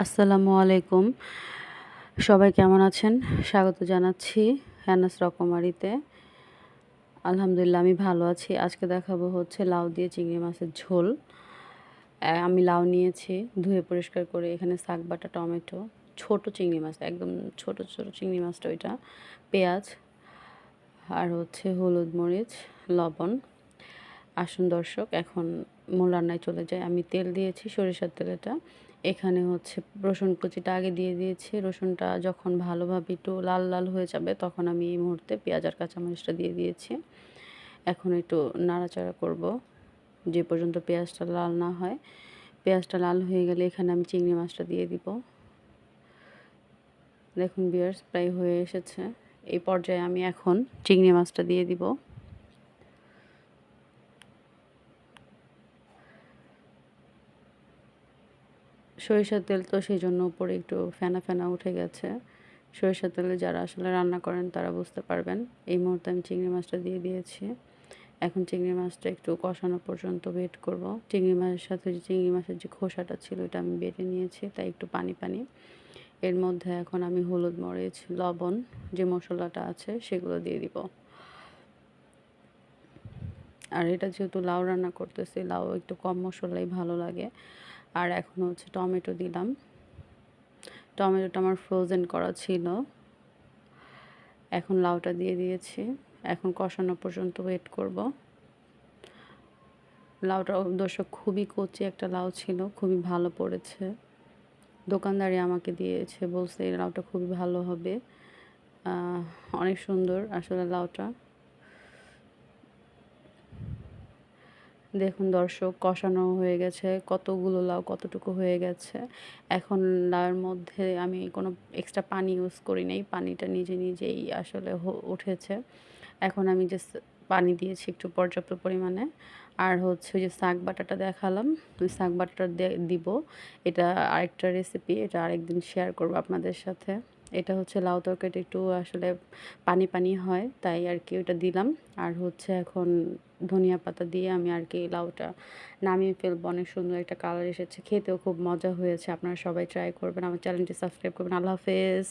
আসসালামু আলাইকুম। সবাই কেমন আছেন? স্বাগত জানাচ্ছি হ্যানাস রকমারিতে। আলহামদুলিল্লাহ আমি ভালো আছি। আজকে দেখাবো হচ্ছে লাউ দিয়ে চিংড়ি মাছের ঝোল। আমি লাউ নিয়েছি, ধুয়ে পরিষ্কার করে এখানে শাক বাটা, টমেটো, ছোট চিংড়ি মাছ, একদম ছোট, ছোট চিংড়ি মাছটা ওইটা, পেঁয়াজ আর হচ্ছে হলুদ, মরিচ, লবণ। আসুন দর্শক, এখন মূল রান্নায় চলে যাই। আমি তেল দিয়েছি, সরিষার তেল এটা। এখানে হচ্ছে রসুন কুচিটা আগে দিয়ে দিয়েছি। রসুনটা যখন ভালোভাবে একটু লাল লাল হয়ে যাবে তখন আমি এই মুহূর্তে পেঁয়াজ আর কাঁচামরিচটা দিয়ে দিয়েছি। এখন একটু নাড়াচাড়া করব যে পর্যন্ত পেঁয়াজটা লাল না হয়। পেঁয়াজটা লাল হয়ে গেলে এখানে আমি চিংড়ি মাছটা দিয়ে দিব। দেখুন ভিউয়ার্স, প্রায় হয়ে এসেছে। এই পর্যায়ে আমি এখন চিংড়ি মাছটা দিয়ে দিব। সরিষার তেল তো সেই জন্য উপরে একটু ফেনা ফেনা উঠে গেছে। সরিষার তেলে যারা আসলে রান্না করেন তারা বুঝতে পারবেন। এই মুহূর্তে আমি চিংড়ি মাছটা দিয়ে দিয়েছি। এখন চিংড়ি মাছটা একটু কষানো পর্যন্ত ওয়েট করব। চিংড়ি মাছের সাথে যে চিংড়ি মাছের যে খোসাটা ছিল ওটা আমি বেটে নিয়েছি, তাই একটু পানি পানি। এর মধ্যে এখন আমি হলুদ, মরিচ, লবণ যে মশলাটা আছে সেগুলো দিয়ে দিব। আর এটা যেহেতু লাউ রান্না করতেছি, লাউ একটু কম মশলাই ভালো লাগে। আর এখন হচ্ছে টমেটো দিলাম। টমেটোটা আমার ফ্রোজেন করা ছিল। এখন লাউটা দিয়ে দিয়েছি। এখন কষানো পর্যন্ত ওয়েট করব। লাউটা দর্শক খুবই কচি একটা লাউ ছিল, খুবই ভালো পড়েছে। দোকানদারই আমাকে দিয়েছে, বলছে এই লাউটা খুবই ভালো হবে। অনেক সুন্দর আসলে লাউটা। দেখুন দর্শক, কষানো হয়ে গেছে, কতগুলো লাউ কতটুকু হয়ে গেছে। এখন লাউয়ের মধ্যে আমি কোনো এক্সট্রা পানি ইউজ করি নাই, পানিটা নিজে নিজেই আসলে উঠেছে। এখন আমি যে পানি দিয়েছি একটু পর্যাপ্ত পরিমাণে। আর হচ্ছে ওই যে শাক বাটাটা দেখালাম, ওই শাক বাটাটা দিব। এটা আরেকটা রেসিপি, এটা আরেকদিন শেয়ার করব আপনাদের সাথে। এটা হচ্ছে লাউ তরকারিটা একটু আসলে পানি পানি হয়, তাই আর কি ওটা দিলাম। আর হচ্ছে এখন ধনিয়া পাতা দিয়ে আমি আর কি লাউটা নামিয়ে ফেলবো। অনেক সুন্দর একটা কালার এসেছে, খেতেও খুব মজা হয়েছে। আপনারা সবাই ট্রাই করবেন, আমার চ্যানেলটি সাবস্ক্রাইব করবেন। আল্লাহ হাফেজ।